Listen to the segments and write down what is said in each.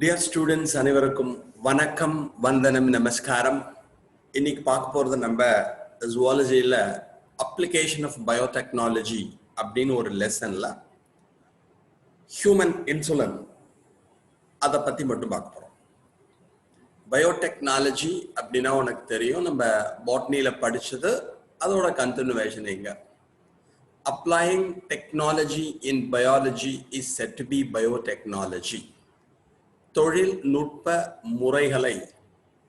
Dear students, அனைவருக்கும் வணக்கம், வந்தனம், நமஸ்காரம். இன்னைக்கு பார்க்க போறது நம்ம ஜுவாலஜியில் அப்ளிகேஷன் ஆஃப் பயோடெக்னாலஜி அப்படின்னு ஒரு லெசன்ல ஹியூமன் இன்சுலின் அதை பத்தி மட்டும் பார்க்க போறோம். பயோடெக்னாலஜி அப்படின்னா உனக்கு தெரியும், நம்ம பாட்னியில படிச்சது, அதோட கண்டினியூவேஷன் இங்க. Applying technology in biology is said to be biotechnology. தொழில்நுட்ப முறைகளை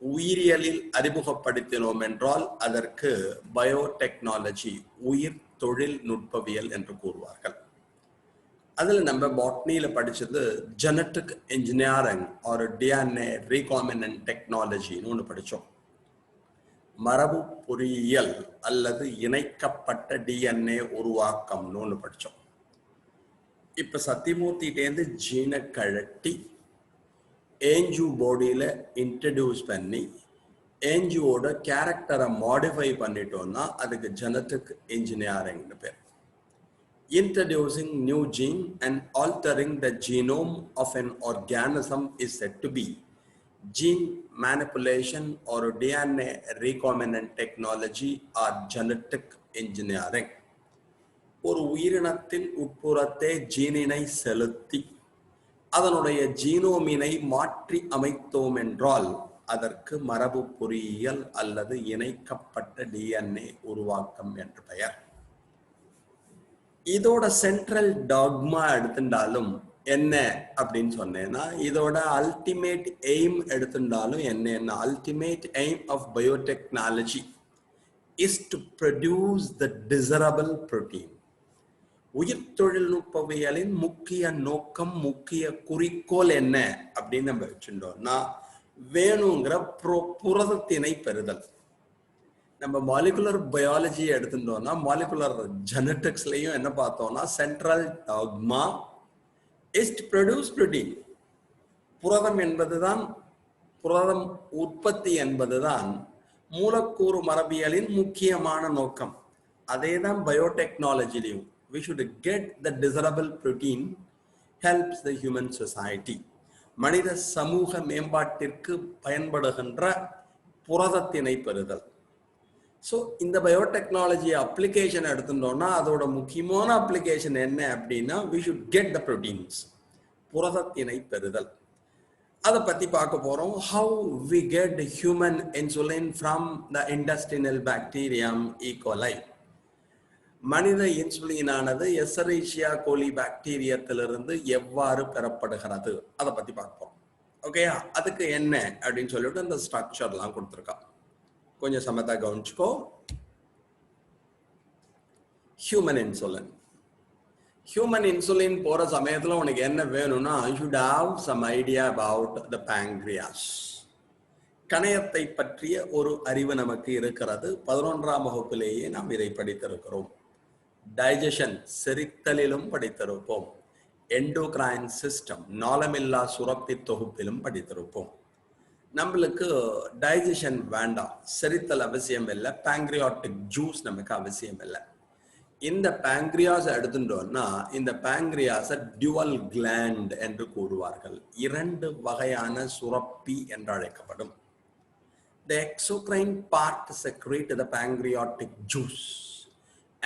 உயிரியலில் அறிமுகப்படுத்தினோம் என்றால் அதற்கு பயோடெக்னாலஜி, உயிர் தொழில்நுட்பவியல் என்று கூறுவார்கள். அதில் நம்ம பாட்னியில் படித்தது ஜெனட்டிக் இன்ஜினியரிங் ஒரு டிஎன்ஏ ரீகாம்பினன்ட் டெக்னாலஜின்னு ஒன்று படித்தோம். மரபு பொறியியல் அல்லது இணைக்கப்பட்ட டிஎன்ஏ உருவாக்கம்னு ஒன்று படித்தோம். இப்போ சத்தியமூர்த்திட்டேருந்து ஜீனை கழட்டி ஏஞ்சு பாடியில் இன்ட்ரடியூஸ் பண்ணி ஏஞ்சுவோட கேரக்டரை மாடிஃபை பண்ணிட்டோம்னா அதுக்கு ஜெனட்டிக் இன்ஜினியரிங்னு பேர். Introducing new gene and altering the genome of an organism is said to be gene manipulation or DNA recombinant technology or genetic engineering. ஒரு உயிரினத்தின் உட்புறத்தை ஜீனினை செலுத்தி அதனுடைய ஜீனோமினை மாற்றி அமைத்தோம் என்றால் அதற்கு மரபு பொறியியல் அல்லது இணைக்கப்பட்ட டிஎன்ஏ உருவாக்கம் என்று பெயர். இதோட சென்ட்ரல் டாக்மா எடுத்துட்டாலும் என்ன அப்படின்னு சொன்னேன்னா, இதோட அல்டிமேட் எய்ம் எடுத்துட்டாலும் என்ன, ultimate aim of biotechnology is to produce the desirable protein. உயிர் தொழில்நுட்பவியலின் முக்கிய நோக்கம், முக்கிய குறிக்கோள் என்ன அப்படின்னு நம்ம வச்சுட்டோம்னா, வேணுங்கிற புரதத்தினை பெறுதல். நம்ம மாலிகுலர் பயாலஜி எடுத்துட்டோம்னா, மாலிகுலர் ஜெனட்டிக்ஸ்லையும் என்ன பார்த்தோம்னா, central dogma is to produce protein. புரதம் என்பதுதான், புரதம் உற்பத்தி என்பதுதான் மூலக்கூறு மரபியலின் முக்கியமான நோக்கம். அதே தான் பயோடெக்னாலஜிலையும். We should get the desirable protein helps the human society. மனித சமூக மேம்பாட்டிற்கு பயன்படுகின்ற புரதத்தினை பெறுதல். ஸோ இந்த பயோடெக்னாலஜி அப்ளிகேஷன் எடுத்துட்டோம்னா அதோட முக்கியமான அப்ளிகேஷன் என்ன அப்படின்னா, we should get the proteins, புரதத்தினை பெறுதல். அதை பற்றி பார்க்க போகிறோம். How we get human insulin from the intestinal bacterium E. coli. மனித இன்சுலினானது எசரீஷியா கோலி பாக்டீரியத்திலிருந்து எவ்வாறு பெறப்படுகிறது அதை பத்தி பார்ப்போம். ஓகே, அதுக்கு என்ன அப்படின்னு சொல்லிட்டு அந்த ஸ்ட்ரக்சர்லாம் கொடுத்துருக்கா, கொஞ்சம் சமத்தா கவனிச்சுக்கோ. Human insulin. ஹியூமன் இன்சுலின் போற சமயத்துல உனக்கு என்ன வேணும்னா, you should have some idea about the pancreas. கணையத்தை பற்றிய ஒரு அறிவு நமக்கு இருக்கிறது. 11ஆம் வகுப்பிலேயே நாம் இதை படித்திருக்கிறோம். டைஜஷன், செரித்தலிலும் படித்திருப்போம். எண்டோகிரைன் சிஸ்டம், நாளமில்லா சுரப்பி தொகுப்பிலும் படித்திருப்போம். நம்மளுக்கு டைஜஷன் வேண்டாம், செரித்தல் அவசியம் இல்லை, பேங்க்ரியாட்டிக் ஜூஸ் நமக்கு அவசியம் இல்லை. இந்த பேங்க்ரியாஸ் எடுத்துட்டோம்னா, இந்த பேங்க்ரியாஸை டியூவல் கிளாண்ட் என்று கூறுவார்கள். 2 வகையான சுரப்பி என்று அழைக்கப்படும். The exocrine part secrete the pancreatic juice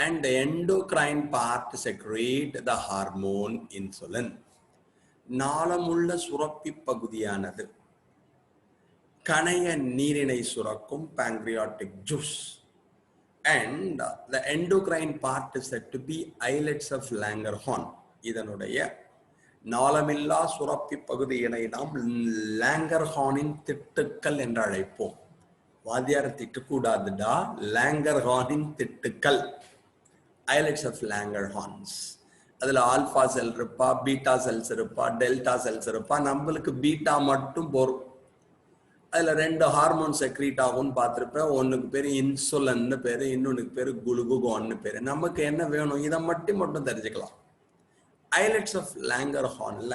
and the endocrine part secrete the hormone insulin. நாளமுள்ள சுரப்பி பகுதியானது கணைய நீரினை சுரக்கும் pancreatic juice and the endocrine part is said to be islets of Langerhans. இதனுடைய நாளமில்லா சுரப்பி பகுதியினை நாம் லாங்கர்ஹானின் திட்டுக்கள் என்று அழைப்போம். வாத்தியார் திட்டுக்கூடாதுடா, லாங்கர்ஹானின் திட்டுக்கள், ஐலட்ஸ் ஆஃப் லாங்கர்ஹான்ஸ். அதில் ஆல்ஃபா செல் இருப்பா, பீட்டா செல்ஸ் இருப்பா, டெல்டா செல்ஸ் இருப்பா. நம்மளுக்கு பீட்டா மட்டும் போரும். அதில் 2 ஹார்மோன் செக்ரீட் ஆகும்னு பார்த்துருப்பேன். ஒன்றுக்கு பேர் இன்சுலின்னு பேர், இன்னொன்றுக்கு பேர் குளுகோகான்னு பேர். நமக்கு என்ன வேணும், இதை மட்டும் தெரிஞ்சுக்கலாம். ஐலட்ஸ் ஆஃப் லாங்கர்ஹான்ல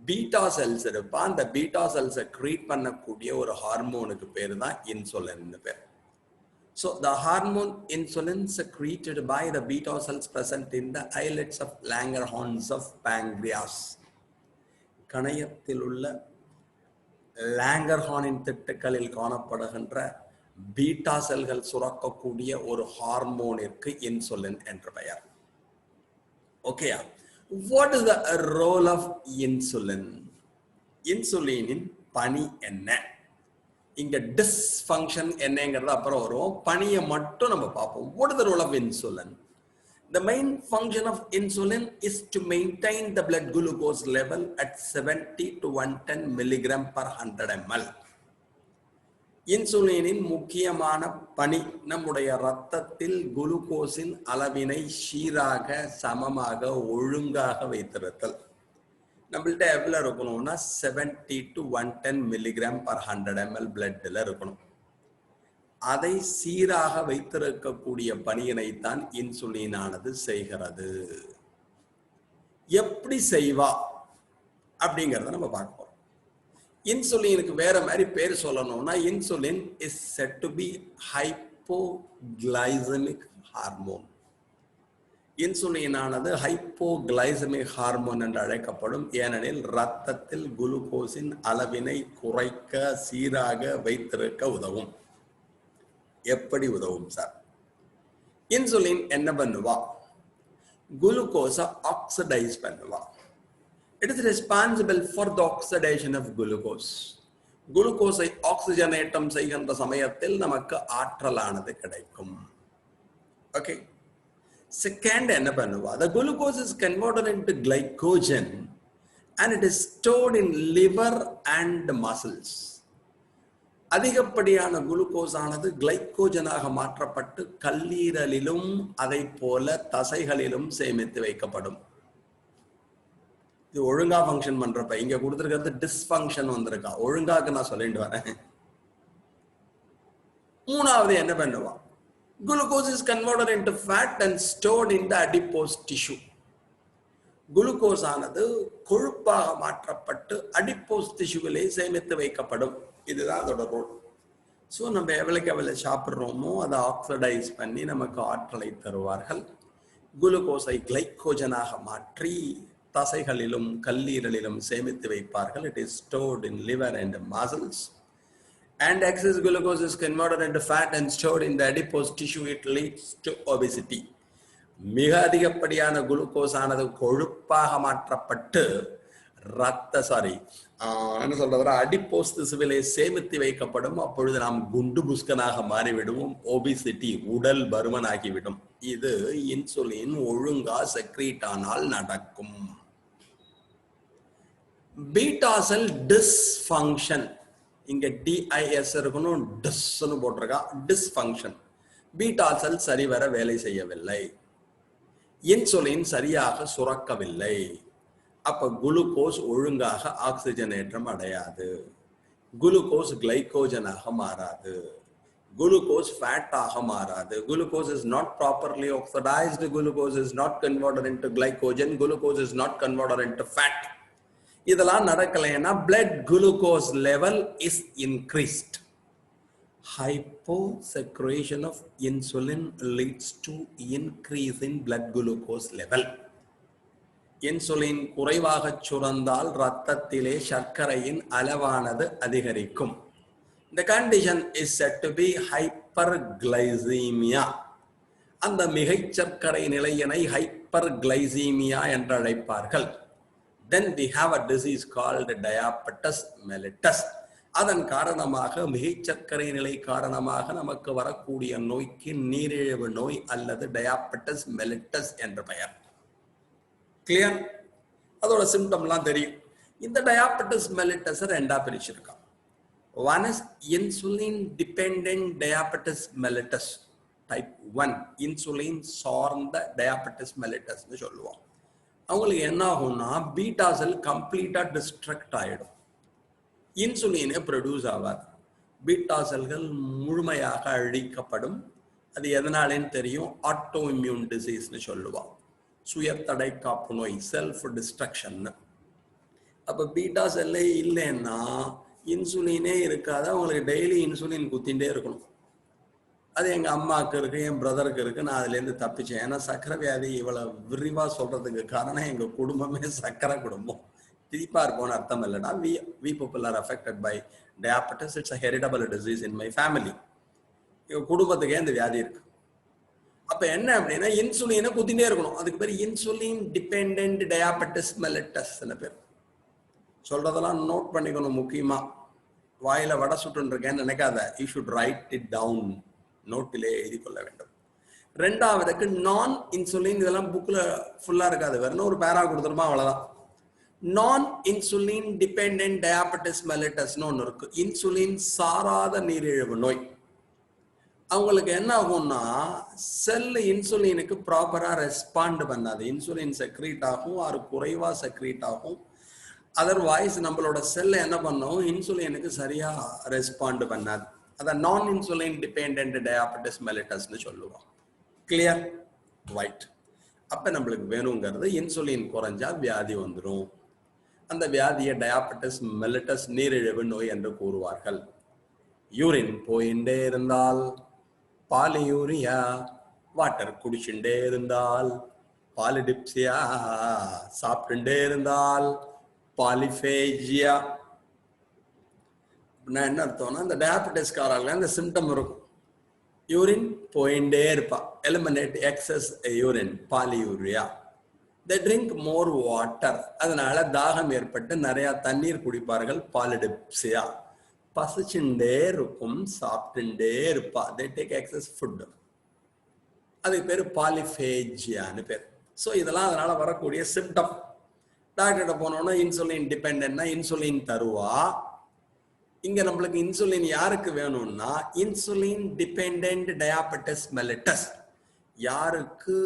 பீட்டா செல்ஸ் இருப்பா. அந்த பீட்டா செல்ஸை கிரியேட் பண்ணக்கூடிய ஒரு ஹார்மோனுக்கு பேர் தான் இன்சுலின்னு பேர். So the hormone insulin secreted by the beta cells present in the islets of Langerhans of pancreas. கணையத்தில் உள்ள லாங்கர்ஹானின் திட்டுக்களில் காணப்படுகின்ற பீட்டா செல்கள் சுரக்கக்கூடிய ஒரு ஹார்மோனிற்கு இன்சுலின் என்று பெயர். ஓகேயா? What is the role of insulin? இன்சுலினின் பணி என்ன? இங்க டிஸ்ஃபங்க்ஷன் என்னங்கிறது அப்புறம் வரும். பணியை மட்டும் நம்ம பார்ப்போம். What is the role of insulin? The main function of insulin is to maintain the blood glucose level at 70 to 110 milligram per 100 ml. இன்சுலினின் முக்கியமான பணி நம்முடைய இரத்தத்தில் குளுக்கோஸின் அளவினை சீராக, சமமாக, ஒழுங்காக வைத்திருத்தல். நம்மள்ட்ட எவ்வளவு இருக்கணும்னா 70 to 110 milligram per 100 ml பிளட்ல இருக்கணும். அதை சீராக வைத்திருக்கக்கூடிய பணியினைத்தான் இன்சுலினானது செய்கிறது. எப்படி செய்வா அப்படிங்கறத நம்ம பார்க்க போறோம். இன்சுலினுக்கு வேற மாதிரி பேர் சொல்லணும்னா insulin is set to be hypoglycemic hormone. இன்சுலினானது ஹைப்போகிளைசமிக் ஹார்மோன் என்று அழைக்கப்படும். ஏனெனில் இரத்தத்தில் குளுக்கோஸின் அளவினை குறைக்க, சீராக வைத்திருக்க உதவும். எப்படி உதவும் சார்? இன்சுலின் என்ன பண்ணுவா? குளுக்கோஸை ஆக்சிடைஸ் பண்ணுவா. It is responsible for the oxidation of glucose. குளுக்கோஸை ஆக்சிஜனேற்றம் செய்கின்ற சமயத்தில் நமக்கு ஆற்றலானது கிடைக்கும். ஓகே. செகண்ட் என்ன பண்ணுவா? The glucose is converted into glycogen and it is stored in liver and muscles. அதிகப்படியான குளுக்கோஸ் ஆனது கிளைக்கோஜனாக மாற்றப்பட்டு கல்லீரலிலும் அதை போல தசைகளிலும் சேமித்து வைக்கப்படும். இது ஒழுங்கா ஃபங்க்ஷன் பண்றப்ப இங்க கொடுத்திருக்கிறது டிஸ்ஃபங்க்ஷன் வந்திருக்கா. ஒழுங்காக்கு நான் சொல்லிட்டு வரேன். மூணாவது என்ன பண்ணுவா? Glucose is converted into fat and stored in the adipose tissue. Glucose ஆனது கொழுப்பாக மாற்றப்பட்டு அடிப்போஸ் டிஷ்யூவிலே சேமித்து வைக்கப்படும். இதுதான் அதோட ரோல். ஸோ நம்ம எவ்வளவு சாப்பிட்றோமோ அதை ஆக்சிடைஸ் பண்ணி நமக்கு ஆற்றலை தருவார்கள். குளுக்கோஸை கிளைக்கோஜனாக மாற்றி தசைகளிலும் கல்லீரலிலும் சேமித்து வைப்பார்கள். It is stored in liver and muscles. And excess glucose is converted into fat and stored in the adipose tissue. It leads to obesity. மிக அதிகப்படியான குளுக்கோஸ் ஆனது கொழுப்பாக மாற்றப்பட்டு என்ன சொல்றதுனா அடிப்போஸ் திசுவிலே சேமித்து வைக்கப்படும். அப்பொழுது நாம் குண்டு புஸ்கனாக மாறிவிடுவோம். ஒபிசிட்டி, உடல் பருமன் ஆகிவிடும். இது இன்சுலின் ஒழுங்கா செக்ரீட் ஆனால் நடக்கும். பீட்டா செல் டிஸ்ஃபங்க்ஷன், இங்க டிஐஎஸ் இருக்கணும், டிஸ்ன்னு போட்டிருக்கா. டிஸ்ஃபங்க்ஷன், பீட்டா செல் சரிவர வேலை செய்யவில்லை, இன்சுலின் சரியாக சுரக்கவில்லை. அப்ப குளுக்கோஸ் ஒழுங்காக ஆக்சிஜனேற்றம் அடையாது, குளுக்கோஸ் கிளைக்கோஜனாக மாறாது, குளுக்கோஸ் ஃபேட்டாக மாறாது. Glucose is not properly oxidised, glucose is not converted into glycogen, glucose is not converted into fat. இதெல்லாம் நடக்கலைன்னா blood glucose level is increased. Hyposecretion of insulin leads to increase in blood glucose level. Insulin குறைவாக சுரந்தால் இரத்தத்திலே சர்க்கரையின் அளவானது அதிகரிக்கும். The condition is said to be hyperglycemia. அந்த மிகைச் சர்க்கரை நிலையினை ஹைப்பர்கிளைசீமியா என்று அழைப்பார்கள். Then we have a disease called diabetes mellitus. அதன் காரணமாக மிகைச் சர்க்கரை நிலை காரணமாக நமக்கு வரக்கூடிய நோய்க்கு நீரிழிவு நோய் அல்லது டயாபெட்டஸ் மெலிட்டஸ் என்ற பெயர். கிளியர்? அதோட சிம்டம்லாம் தெரியும். இந்த டயாபெட்டஸ் மெலிட்டஸ் ரெண்டா பிரிச்சிருக்கான். One is insulin dependent diabetes mellitus type 1. Insulin சார்ந்த diabetes mellitus னு சொல்லுவோம். அவங்களுக்கு என்ன ஆகும்னா பீட்டா செல் கம்ப்ளீட்டா டிஸ்ட்ரக்ட் ஆயிடும், இன்சுலினே ப்ரொடியூஸ் ஆகாது, பீட்டா செல்கள் முழுமையாக அழிக்கப்படும். அது எதனாலேன்னு தெரியும், ஆட்டோ இம்யூன் டிசீஸ்னு சொல்லுவான், சுயத்தடை காப்பு நோய், செல்ஃப் டிஸ்ட்ரக்ஷன். அப்போ பீட்டா செல்லே இல்லைன்னா இன்சுலினே இருக்காது, அவங்களுக்கு டெய்லி இன்சுலின் குத்திகிட்டே இருக்கணும். அது எங்கள் அம்மாவுக்கு இருக்குது, என் பிரதருக்கு இருக்குது. நான் அதுலேருந்து தப்பிச்சேன். ஏன்னா சக்கரை வியாதி இவ்வளோ விரிவாக சொல்கிறதுக்கு காரணம் எங்கள் குடும்பமே சக்கரை குடும்பம். திதிப்பா இருப்போம்னு அர்த்தம் இல்லைன்னா we people are affected by diabetes. It's a heritable disease in my family. குடும்பத்துக்கே இந்த வியாதி இருக்கு. அப்ப என்ன அப்படின்னா இன்சுலினை குத்திட்டே இருக்கணும். அதுக்கு பேர் இன்சுலின் டிபெண்டன்ட் டயாபெட்டிஸ் மெலிட்டஸ் பேர். சொல்றதெல்லாம் நோட் பண்ணிக்கணும். முக்கியமா வாயில வடை சுட்டு இருக்கேன்னு நினைக்காத. You should write it down. நோட்டிலே எழுதி கொள்ள வேண்டும். ரெண்டாவதுக்கு நான் இன்சுலின், இதெல்லாம் புக்ல ஃபுல்லா இருக்காது, வெறும் ஒரு பேரா கொடுத்துருமா அவ்வளவுதான். நான் இன்சுலின் டிபெண்டன்ட் டயாபெட்டிஸ் மெலிட்டஸ்னு ஒன்று இருக்கு. இன்சுலின் சாராத நீரிழிவு நோய். அவங்களுக்கு என்ன ஆகும்னா செல் இன்சுலினுக்கு ப்ராப்பரா ரெஸ்பாண்ட் பண்ணாது. இன்சுலின் செக்ரீட் ஆகும், அது குறைவா செக்ரீட் ஆகும். அதர்வைஸ் நம்மளோட செல்ல என்ன பண்ணும், இன்சுலினுக்கு சரியா ரெஸ்பாண்ட் பண்ணாது. அதை நான் இன்சுலின் டிபெண்டன்ட் டயாபெட்டிஸ் மெலிட்டஸ்னு சொல்லுவோம். கிளியர்? ரைட். அப்ப நம்மளுக்கு வேணுங்கிறது இன்சுலின் குறைஞ்சா வியாதி வந்துடும். அந்த வியாதியை டயாபெட்டிஸ் மெலிட்டஸ் நீரிழிவு நோய் என்று கூறுவார்கள். யூரின் போயிட்டே இருந்தால் பாலியூரியா, வாட்டர் குடிச்சுட்டே இருந்தால் பாலிடிப்சியா, சாப்பிட்டுட்டே இருந்தால் பாலிஃபேஜியா. என்ன அர்த்தம்னா இந்த டயாபெட்டிஸ்காரர்கள் அந்த சிம்டம் இருக்கும். யூரின் போயிட்டே இருப்பா, eliminate excess urine, polyuria. they drink more water, அதனால தாகம் ஏற்பட்டு நிறைய தண்ணீர் குடிப்பார்கள், பாலிடிப்சியா. பசிச்சுட்டே இருக்கும், சாப்பிட்டுட்டே இருப்பா, they take excess food, அதுக்கு பேர் பாலிஃபேஜியான்னு பேர். ஸோ இதெல்லாம் அதனால வரக்கூடிய சிம்டம். டாக்டர்கிட்ட போனோம்னா இன்சுலின் டிபெண்டன்ட்னா இன்சுலின் தருவா. இங்க நம்மளுக்கு இன்சுலின் யாருக்கு வேணும்னா இன்சுலின் டிபெண்டன்ட் டயாபெட்டிஸ் மெலிட்டஸ். யாருக்கு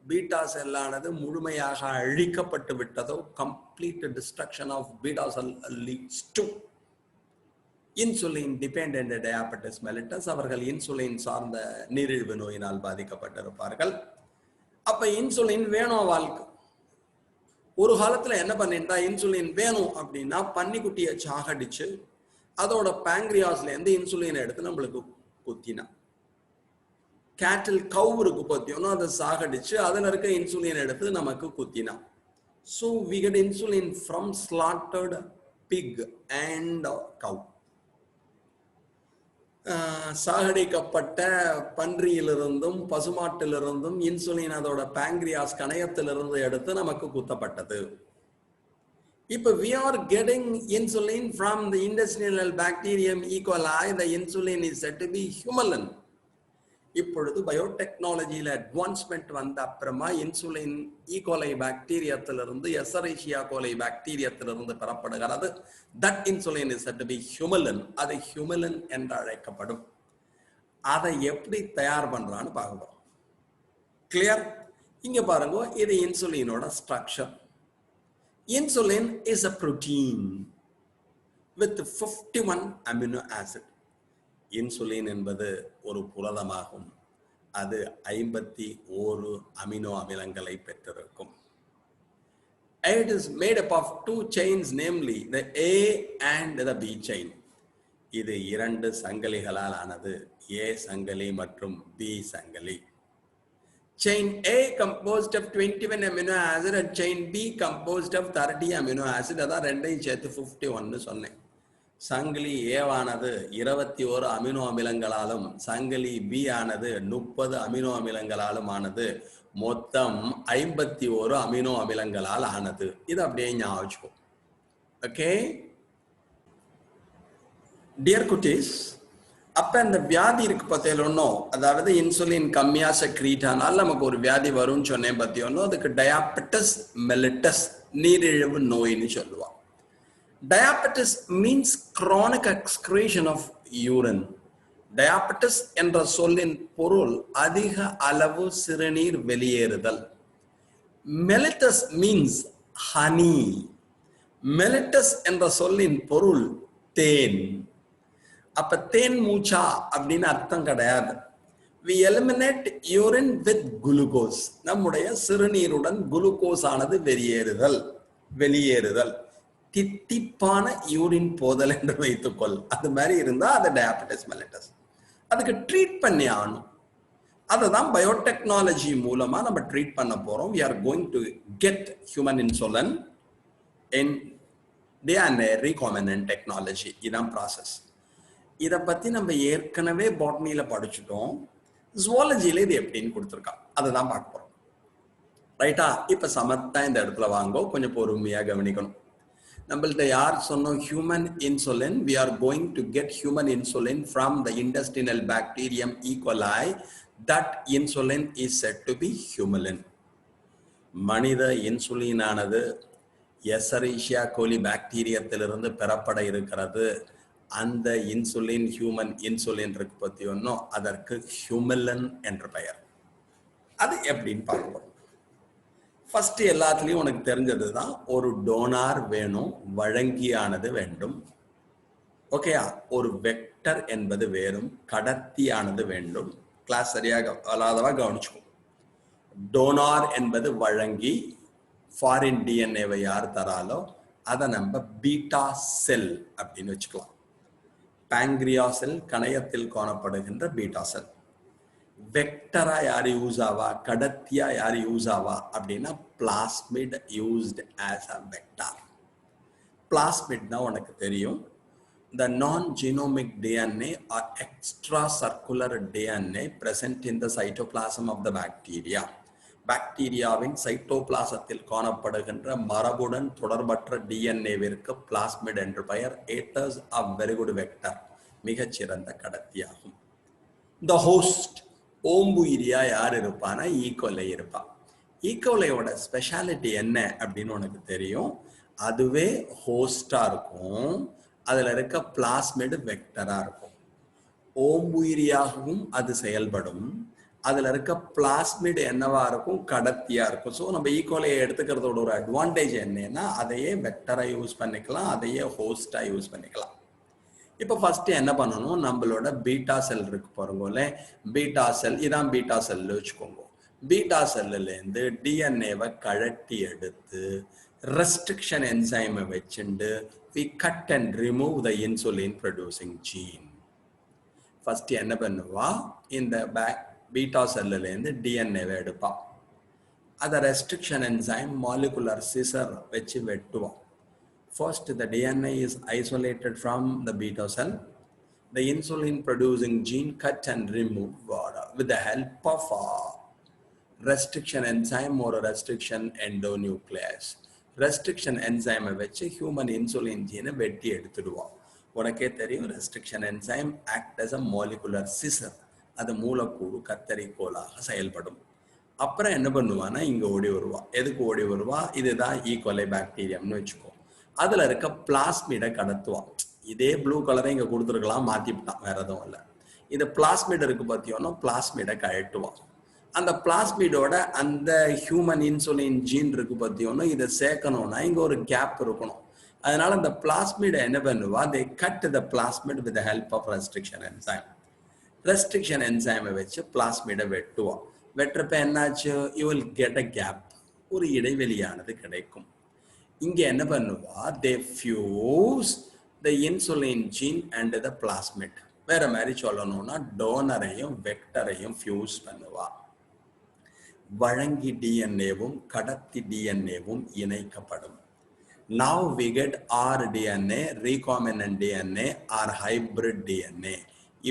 பீட்டா செல்லானது முழுமையாக அழிக்கப்பட்டு விட்டதோ, complete destruction of beta cell leads to insulin dependent diabetes mellitus. அவர்கள் இன்சுலின் சார்ந்த நீரிழிவு நோயினால் பாதிக்கப்பட்டிருப்பார்கள். அப்ப இன்சுலின் வேணும் வாழ்க்கை. ஒரு காலத்துல என்ன பண்ணிட்டா, இன்சுலின் வேணும் அப்படின்னா பன்னிக்குட்டியை சாகடிச்சு அதோட பேங்க்ரியாஸ்ல இருந்து இன்சுலின் எடுத்து நம்மளுக்கு குத்தினா. கேட்டில் கவ் இருக்கு பத்தியோன்னா அதை சாகடிச்சு அதுல இருக்க இன்சுலின் எடுத்து நமக்கு குத்தினா. So we get insulin from slaughtered pig and cow. சாகடிக்கப்பட்ட பன்றியிலிருந்தும் பசுமாட்டிலிருந்தும் இன்சுலின் அதோட பேங்க்ரியாஸ் கணையத்திலிருந்து எடுத்து நமக்கு குத்தப்பட்டது. இப்ப we are getting insulin from the intestinal bacterium E. coli. The insulin is said to be humalin. இப்பொழுது பயோடெக்னாலஜியில அட்வான்ஸ்மெண்ட் வந்த அப்புறமா இன்சுலின் ஈகோலை பாக்டீரியத்திலிருந்து எசரேஷியா கோலை பாக்டீரியத்திலிருந்து பெறப்படுகிறது. That insulin is said to be humalin. அது ஹியூமலின் என்று அழைக்கப்படும். அதை எப்படி தயார் பண்றான்னு பார்க்கணும். கிளியர்? இங்க பாருங்க, இது இன்சுலினோட structure. Insulin is a protein with 51 amino acid. Insulin என்பது ஒரு புரதமாகும். அது 51 அமினோ அமிலங்களை பெற்றிருக்கும். It is made up of 2 chains, namely the A and the B chain. இது 2 சங்கிலிகளால் ஆனது, A சங்கிலி மற்றும் B சங்கிலி. Chain A composed of 21 amino acid and chain B composed of 30 amino acid. அதான் ரெண்டையும் சேர்த்து 51 சொன்னேன். சங்கிலி ஏவானது 21 அமினோ அமிலங்களாலும் சங்கிலி பி ஆனது 30 அமினோ அமிலங்களாலும் ஆனது. மொத்தம் 51 அமினோ அமிலங்களால் ஆனது. இது அப்படியே ஞாபகம் வச்சுக்கோ. ஓகே டியர் குட்டீஸ், அப்ப இந்த வியாதி இருக்கு பத்தியலோ, அதாவது இன்சுலின் கம்மியா செக்ரீட் ஆனால் நமக்கு ஒரு வியாதி வரும்னு சொன்னேன் பத்தியோனோ, அதுக்கு டயாபெட்டிஸ் மெலிட்டஸ் நீரிழிவு நோயின்னு சொல்லுவாங்க. Diabetes means chronic excretion of urine. Diabetes என்ற சொல்லின் பொருள் அதிக அளவு சிறுநீர் வெளியேறுதல். Mellitus means honey. Mellitus என்ற சொல்லின் பொருள் தேன். அப்ப தேன் மூச்சா அப்படின்னு அர்த்தம் கிடையாது. We eliminate urine with glucose. நம்முடைய சிறுநீருடன் குளுக்கோஸ் ஆனது வெளியேறுதல். தித்திப்பான யூரின் போதல் என்று வைத்துக்கொள். அது மாதிரி இருந்தா அது டயாபெட்டிஸ் மெலிட்டஸ். அதுக்கு ட்ரீட் பண்ணி ஆகணும். அதுதான் பயோடெக்னாலஜி மூலமா நம்ம ட்ரீட் பண்ண போறோம். we are going to get human insulin in DNA recombinant technology இதான் process. இதை பத்தி நம்ம ஏற்கனவே பாட்னியில படிச்சுட்டோம். ஜுவாலஜியில இது எப்படின்னு கொடுத்துருக்கான், அதை தான் பார்க்க போறோம். ரைட்டா? இப்ப சமத்தா இந்த இடத்துல வாங்கோ, கொஞ்சம் பொறுமையா கவனிக்கணும். நம்மள்ட்ட யார் சொன்னோம் human insulin? we are going to get human insulin from the intestinal bacterium E. coli. that insulin is said to be humalin. மனித இன்சுலின் ஆனது எசரீஷியா கோலி பாக்டீரியத்திலிருந்து பெறப்பட இருக்கிறது. அந்த இன்சுலின் ஹியூமன் இன்சுலின் இருக்கு பத்தி ஒன்றும், அதற்கு ஹியூமலின் என்ற பெயர். அது எப்படின்னு பார்ப்போம். ஃபர்ஸ்ட் எல்லாத்துலேயும் உனக்கு தெரிஞ்சது தான், ஒரு டோனார் வேணும், வழங்கியானது வேண்டும். ஓகேயா? ஒரு வெக்டர் என்பது வேறும், கடத்தியானது வேண்டும். கிளாஸ் சரியாக அல்லாதவா கவனிச்சுக்கோ. டோனார் என்பது வழங்கி, ஃபாரின் டிஎன்ஏவை யார் தராலோ அதை நம்ம பீட்டா செல் அப்படின்னு வச்சுக்கலாம். பாங்க்ரியா செல், கணையத்தில் காணப்படுகின்ற பீட்டா செல். வெக்டரா யார் யூஸ் ஆவா, கடத்தியா யார் யூஸ் ஆவா அப்படின்னா plasmid used as a vector. பிளாஸ்மிட்னா உனக்கு தெரியும், the non-genomic DNA or extracircular DNA present in the cytoplasm of the bacteria. பாக்டீரியாவின் சைட்டோபிளாசத்தில் காணப்படுகின்ற மரபுடன் தொடர்பற்ற டிஎன்ஏவிற்கு பிளாஸ்மிட் என்று பெயர். It is a very good vector, மிகச்சிறந்த கடத்தியாகும். The host, ஓம்புயிரியா யார் இருப்பானா, ஈகோலை இருப்பா. ஈகோலையோட ஸ்பெஷாலிட்டி என்ன அப்படின்னு உனக்கு தெரியும், அதுவே ஹோஸ்டா இருக்கும், அதுல இருக்க பிளாஸ்மிட் வெக்டரா இருக்கும். ஓம்புயிரியாகவும் அது செயல்படும், அதுல இருக்க பிளாஸ்மிட் என்னவா இருக்கும், கடத்தியா இருக்கும். ஸோ நம்ம ஈகோலையை எடுத்துக்கிறதோட ஒரு அட்வான்டேஜ் என்னன்னா, அதையே வெக்டரா யூஸ் பண்ணிக்கலாம், அதையே ஹோஸ்டா யூஸ் பண்ணிக்கலாம். இப்போ ஃபர்ஸ்ட் என்ன பண்ணணும், நம்மளோட பீட்டா செல் இருக்கு பாருங்கோல, பீட்டா செல், இதான் பீட்டா செல் வச்சுக்கோங்க. பீட்டா செல்லுலேருந்து டிஎன்ஏவை கழட்டி எடுத்து ரெஸ்ட்ரிக்ஷன் என்சைமை வச்சுண்டு we cut and remove the insulin producing gene. First என்ன பண்ணுவா, இந்த பீட்டா செல்லுலேருந்து டிஎன்ஏவை எடுப்பா, அதை ரெஸ்ட்ரிக்ஷன் என்சைம் மாலிகுலர் சிசர் வச்சு வெட்டுவோம். First, the DNA is isolated from the beta cell. The insulin producing gene cut and removed with the help of a restriction enzyme or a restriction endonuclease. Restriction enzyme வச்சு human insulin gene வெட்டி எடுத்துடுவோம். உனக்கே தெரியும், restriction enzyme act as a molecular scissor. அது மூலக்கூறு கத்தரிக்கோலாக செயல்படும். அப்புறம் என்ன பண்ணுவானா, இங்க ஓடி வருவா. எதுக்கு ஓடி வருவா, இதுதான் ஈகோலை பாக்டீரியாம்னு வச்சுக்கோ. அதுல இருக்க பிளாஸ்மிடை கடத்துவான். இதே ப்ளூ கலரை இங்க கொடுத்துருக்கலாம், மாத்திவிட்டான், வேற எதுவும் இல்லை. இது பிளாஸ்மிட் இருக்கு பத்தியோன்னா பிளாஸ்மிடை கழட்டுவான். அந்த பிளாஸ்மிடோட அந்த ஹியூமன் இன்சுலின் ஜீன் இருக்கு பத்தியோன்னா இதை சேர்க்கணும்னா இங்க ஒரு கேப் இருக்கணும். அதனால அந்த பிளாஸ்மிடை என்ன பண்ணுவா, they cut the plasmid with the help of restriction enzyme. Restriction என்சைமை வச்சு பிளாஸ்மிடை வெட்டுவா. வெட்டுறப்ப என்னாச்சு, you will get a gap, ஒரு இடைவெளியானது கிடைக்கும். இங்க என்ன பண்ணுவா, they fuse the insulin gene and the plasmid. வேற மாதிரி சொல்லணும்னா டோனரையும் வெக்டரையும் ஃபியூஸ் பண்ணுவா. வழங்கி டிஎன்ஏவும் கடத்தி டிஎன்ஏவும் இணைக்கப்படும். Now we get rDNA, recombinant DNA or hybrid DNA.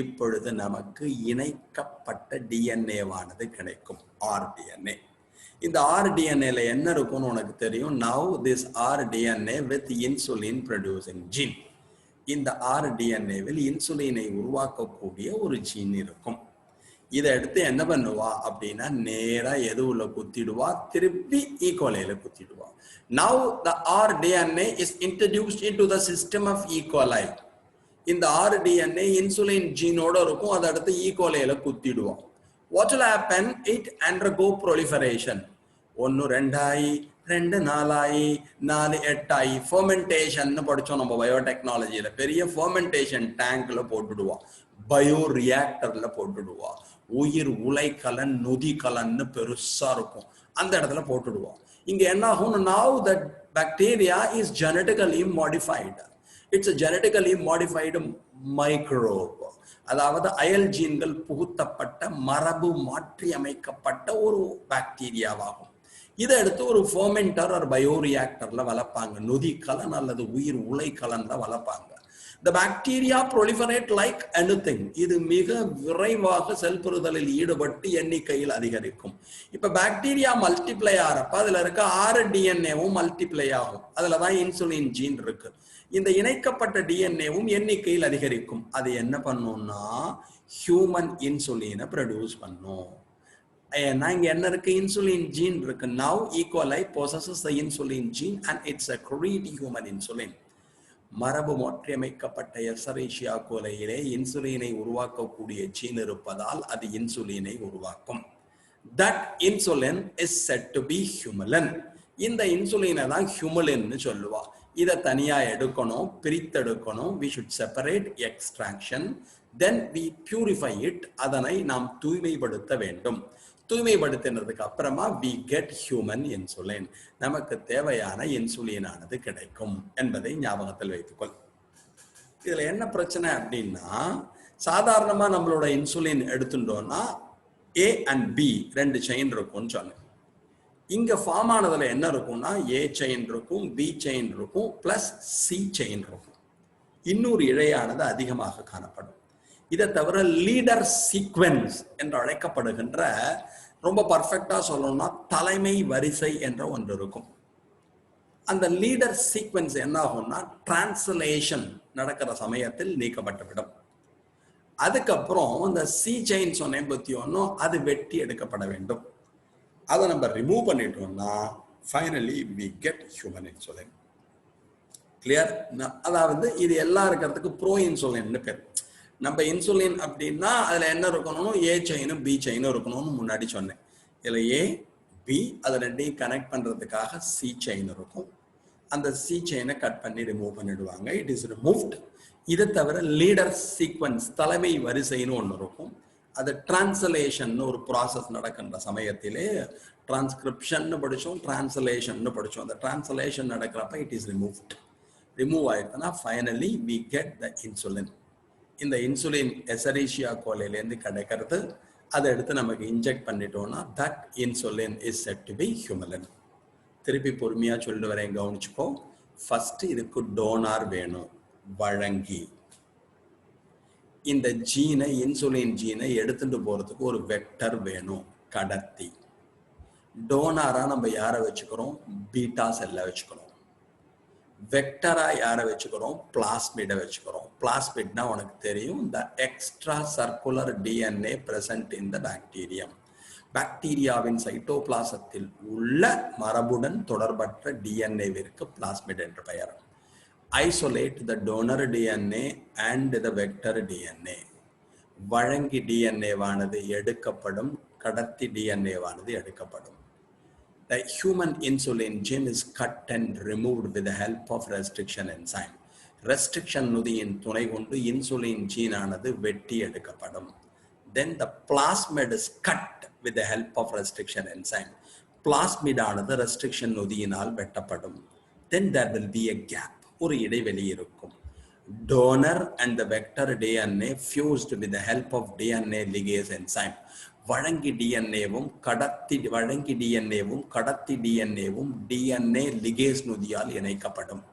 இப்பொழுது நமக்கு இணைக்கப்பட்ட டிஎன்ஏவானது கிடைக்கும், rDNA. இந்த rDNAல என்ன இருக்கும்னு உனக்கு தெரியும். Now this rDNA with insulin producing gene. இந்த rDNAவில் இன்சுலினை உருவாக்கக்கூடிய ஒரு ஜீன் இருக்கும். இதை எடுத்து என்ன பண்ணுவா அப்படின்னா, நேரா எது உள்ள குத்திடுவா, திருப்பி ஈகோலையில குத்திடுவா. Now the rDNA is introduced into the system of E. coli. இந்த rDNA இன்சுலின் ஜீனோட இருக்கும், அதை அடுத்து ஈகோலையில குத்திடுவோம். What will happen? It undergo proliferation. 1 2 ஆகி 2 4 ஆகி 4 8 ஆகி ஃபெர்மெண்டேஷன் படிச்சோம் நம்ம பயோடெக்னாலஜியில. பெரிய ஃபெர்மெண்டேஷன் டேங்க்ல போட்டுடுவோம், பயோ ரியாக்டர்ல போட்டுடுவோம். உயிர் உலை கலன் நொதி கலன்னு பெருசா இருக்கும், அந்த இடத்துல போட்டுடுவோம். இங்க என்ன ஆகும், now the bacteria is genetically modified. It's a genetically modified microbe. அதாவது அயல் ஜீன்கள் புகுத்தப்பட்ட மரபு மாற்றி அமைக்கப்பட்ட ஒரு பாக்டீரியாவாகும். இதை எடுத்து ஒரு ஃபெர்மெண்டர் ஒரு பயோரியாக்டர்ல வளர்ப்பாங்க. நொதி கலன் அல்லது உயிர் உலை கலன்ல வளர்ப்பாங்க. The bacteria proliferate like anything. இது மிக விரைவாக செல் பெறுதலில் ஈடுபட்டு எண்ணிக்கையில் அதிகரிக்கும். இப்ப பாக்டீரியா மல்டிப்ளை ஆகிறப்ப அதுல இருக்க 6 டிஎன்ஏவும் மல்டிப்ளை ஆகும். அதுலதான் இன்சுலின் ஜீன் இருக்கு. இந்த இணைக்கப்பட்ட டிஎன்ஏவும் எண்ணிக்கையில் அதிகரிக்கும். அது என்ன பண்ணும்னா ஹியூமன் இன்சுலினை ப்ரொடியூஸ் பண்ணும். ஏன்னா இங்க என்ன இருக்கு? இன்சுலின் ஜீன் இருக்கு. Now E. coli possesses the insulin gene and it's a great human insulin. மரபு மாற்றியமைக்கப்பட்ட எசரீஷியா கோலையிலே இன்சுலினை உருவாக்கக்கூடிய ஜீன் இருப்பதால் அது இன்சுலினை உருவாக்கும். That insulin is said to be humulin. இந்த இன்சுலினை தான் ஹியூமுலின்னு சொல்லுவா. இதை தனியா எடுக்கணும், பிரித்தெடுக்கணும். We should separate extraction. Then we purify it. அதனை நாம் தூய்மைப்படுத்த வேண்டும். தூய்மைப்படுத்தினதுக்கு அப்புறமா we get human insulin. நமக்கு தேவையான இன்சுலின் ஆனது கிடைக்கும் என்பதை ஞாபகத்தில் வைத்துக்கொள். இதுல என்ன பிரச்சனை அப்படின்னா, சாதாரணமா நம்மளோட இன்சுலின் எடுத்துட்டோம்னா A and B 2 செயின் இருக்கும்னு சொன்னேன். இங்க ஃபார்ம் ஆனதுல என்ன இருக்கும்னா A செயின் இருக்கும், B செயின் இருக்கும், பிளஸ் C செயின் இருக்கும். இன்னொரு இழையானது அதிகமாக காணப்படும். இதை தவிர லீடர் சீக்வென்ஸ் என்று அழைக்கப்படுகின்ற, ரொம்ப பர்ஃபெக்டா சொல்லணும்னா தலைமை வரிசை என்ற ஒன்று இருக்கும். அந்த லீடர் சீக்வென்ஸ் என்ன ஆகும்னா டிரான்ஸ்லேஷன் நடக்கிற சமயத்தில் நீக்கப்பட்டுவிடும். அதுக்கப்புறம் இந்த சி செயின் சொன்னேன் பத்தி ஒன்றும் அது வெட்டி எடுக்கப்பட வேண்டும். அதை நம்ம ரிமூவ் பண்ணிட்டோம்னா finally we get human insulin. Clear? அதாவது இது எல்லாம் இருக்கிறதுக்கு ப்ரோ இன்சுலின்னு பேர். நம்ம இன்சுலின் அப்படின்னா அதுல என்ன இருக்கணும்? ஏ செயினும் பி செயினும் இருக்கணும்னு முன்னாடி சொன்னேன். இதுல ஏ பி அது ரெண்டையும் கனெக்ட் பண்றதுக்காக சி செயின் இருக்கும். அந்த சி செயினை கட் பண்ணி ரிமூவ் பண்ணிடுவாங்க. It is removed. இதை தவிர லீடர் சீக்வன்ஸ் தலைமை வரிசைன்னு ஒன்று இருக்கும். அது டிரான்ஸ்லேஷன் ஒரு ப்ராசஸ் நடக்கின்ற சமயத்திலே டிரான்ஸ்கிரிப்ஷன் படித்தோம், டிரான்ஸ்லேஷன் படித்தோம். அந்த டிரான்ஸ்லேஷன் நடக்கிறப்ப இட் இஸ் ரிமூவ்ட். ரிமூவ் ஆயிடுச்சுன்னா finally we get the insulin. இந்த இன்சுலின் எசரீஷியா கோலையிலேருந்து கிடைக்கிறது. அதை எடுத்து நமக்கு இன்ஜெக்ட் பண்ணிட்டோம்னா that insulin is set to be Humulin. திருப்பி பொறுமையா சொல்லிட்டு வரேன், கவனிச்சுக்கோ. ஃபர்ஸ்ட் இதுக்கு டோனார் வேணும், வழங்கி. இந்த ஜீனை இன்சுலின் ஜீனை எடுத்துட்டு போறதுக்கு ஒரு வெக்டர் வேணும், கடத்தி. டோனாரா நம்ம யாரை வச்சுக்கிறோம்? பீட்டா செல்லை வச்சுக்கிறோம். வெக்டரா யாரை வச்சுக்கிறோம்? பிளாஸ்மிடை வச்சுக்கிறோம். பிளாஸ்மிட்னா உனக்கு தெரியும், இந்த extra circular DNA present in the bacterium. பாக்டீரியாவின் சைட்டோபிளாசத்தில் உள்ள மரபுடன் தொடர்பற்ற டிஎன்ஏவிற்கு பிளாஸ்மிட் என்று பெயர். Isolate the donor DNA and the vector DNA. வழங்கி டிஎன்ஏவானது எடுக்கப்படும், கடத்தி டிஎன்ஏவானது எடுக்கப்படும். The human insulin gene is cut and removed with the help of restriction enzyme. Restriction நொதியின் துணை கொண்டு இன்சுலின் ஜீன் ஆனது வெட்டி எடுக்கப்படும். Then the plasmid is cut with the help of restriction enzyme. Plasmid ஆனது restriction நொதியினால் வெட்டப்படும். Then there will be a gap. ஒரு இடைவெளி இருக்கும். Donor and the vector DNA fused with the help of DNA ligase enzyme. வழங்கி டிஎன்ஏவும் கடத்தி டிஎன்ஏவும் DNA ligase நொதியால் இணைக்கப்படும்.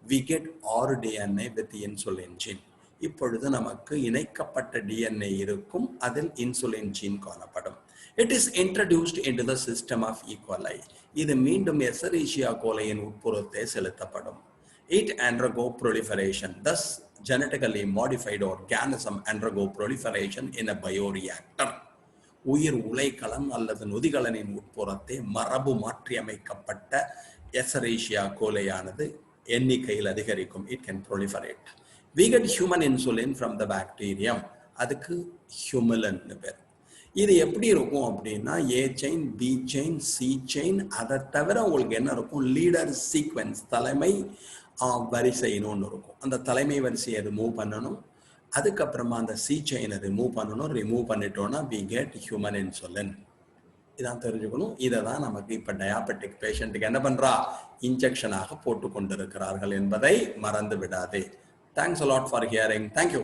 We get rDNA with insulin gene. இப்பொழுது நமக்கு இணைக்கப்பட்ட டிஎன்ஏ இருக்கும், அதில் இன்சுலின் ஜீன் காணப்படும். It is introduced into the system of E. coli. இது மீண்டும் எசரீஷியா கோலையின் உட்புறத்தை செலுத்தப்படும். It undergo proliferation. Thus, genetically modified organism undergo proliferation in a bioreactor. உயிர் உலைக்கலன் அல்லது நொதிகலனின் உட்புறத்தை மரபு மாற்றியமைக்கப்பட்ட எசரீஷியா கோலையானது எண்ணிக்கையில் அதிகரிக்கும். It can proliferate. We get human insulin from the bacterium. அதுக்கு ஹியூமுலின் பேர். இது எப்படி இருக்கும் அப்படின்னா A chain, B chain, C chain, அதை தவிர உங்களுக்கு என்ன இருக்கும்? லீடர் சீக்வென்ஸ், தலைமை வரிசைன்னு ஒன்று இருக்கும். அந்த தலைமை வரிசையை ரிமூவ் பண்ணணும். அதுக்கப்புறமா அந்த சி செயினை ரிமூவ் பண்ணணும். ரிமூவ் பண்ணிட்டோம்னா வி கெட் ஹியூமன் இன்சுலின். இதான் தெரிஞ்சுக்கணும். இதை தான் நமக்கு இப்போ டயாபெட்டிக் பேஷண்ட்டுக்கு என்ன பண்றா? இன்ஜெக்ஷனாக போட்டு கொண்டிருக்கிறார்கள் என்பதை மறந்து விடாதே. Thanks a lot for hearing. Thank you.